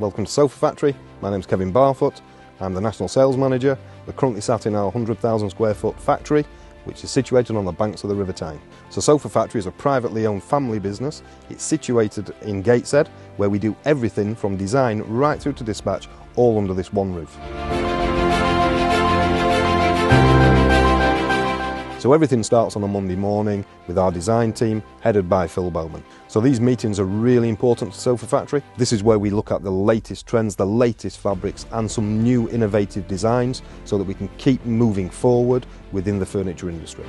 welcome to SofaFactory. My name's Kevin Barfoot. I'm the National Sales Manager. We're currently sat in our 100,000 square foot factory, which is situated on the banks of the River Tyne. So SofaFactory is a privately owned family business. It's situated in Gateshead, where we do everything from design right through to dispatch, all under this one roof. So everything starts on a Monday morning with our design team, headed by Phil Bowman. So these meetings are really important to SofaFactory. This is where we look at the latest trends, the latest fabrics and some new innovative designs so that we can keep moving forward within the furniture industry.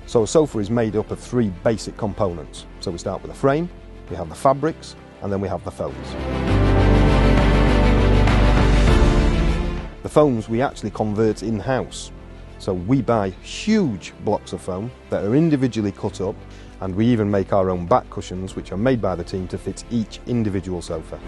So a sofa is made up of three basic components. So we start with a frame, we have the fabrics, and then we have the foams. The foams we actually convert in-house. So we buy huge blocks of foam that are individually cut up, and we even make our own back cushions which are made by the team to fit each individual sofa.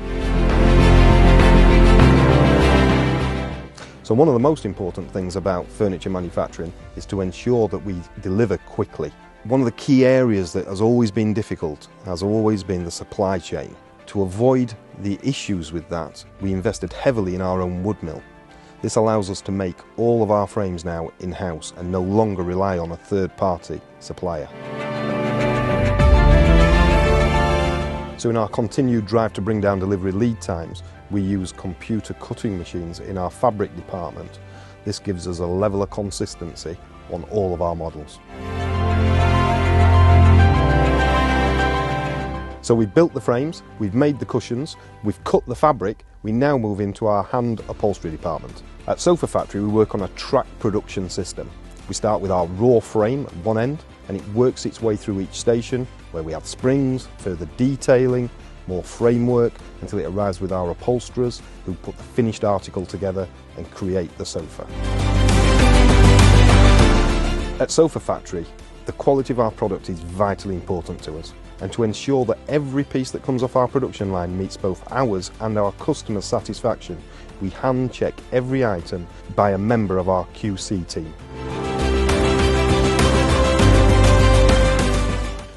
So one of the most important things about furniture manufacturing is to ensure that we deliver quickly. One of the key areas that has always been difficult has always been the supply chain. To avoid the issues with that, we invested heavily in our own wood mill. This allows us to make all of our frames now in-house and no longer rely on a third-party supplier. So in our continued drive to bring down delivery lead times, we use computer cutting machines in our fabric department. This gives us a level of consistency on all of our models. So we've built the frames, we've made the cushions, we've cut the fabric, we now move into our hand upholstery department. At SofaFactory we work on a track production system. We start with our raw frame at one end and it works its way through each station where we have springs, further detailing, more framework until it arrives with our upholsterers who put the finished article together and create the sofa. At SofaFactory, the quality of our product is vitally important to us, and to ensure that every piece that comes off our production line meets both ours and our customers' satisfaction, we hand check every item by a member of our QC team.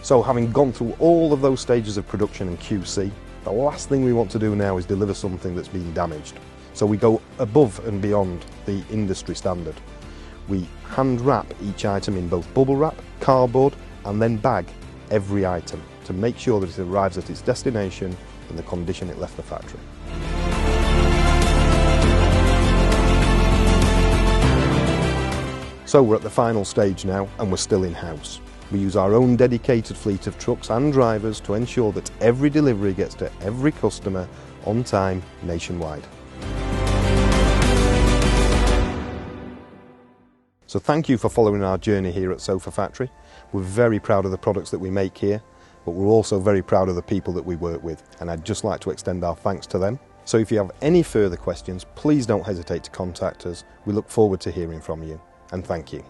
So having gone through all of those stages of production and QC, the last thing we want to do now is deliver something that's been damaged. So we go above and beyond the industry standard. We hand wrap each item in both bubble wrap, cardboard and then bag every item to make sure that it arrives at its destination in the condition it left the factory. So we're at the final stage now and we're still in-house. We use our own dedicated fleet of trucks and drivers to ensure that every delivery gets to every customer on time nationwide. So thank you for following our journey here at SofaFactory. We're very proud of the products that we make here, but we're also very proud of the people that we work with, and I'd just like to extend our thanks to them. So if you have any further questions, please don't hesitate to contact us. We look forward to hearing from you, and thank you.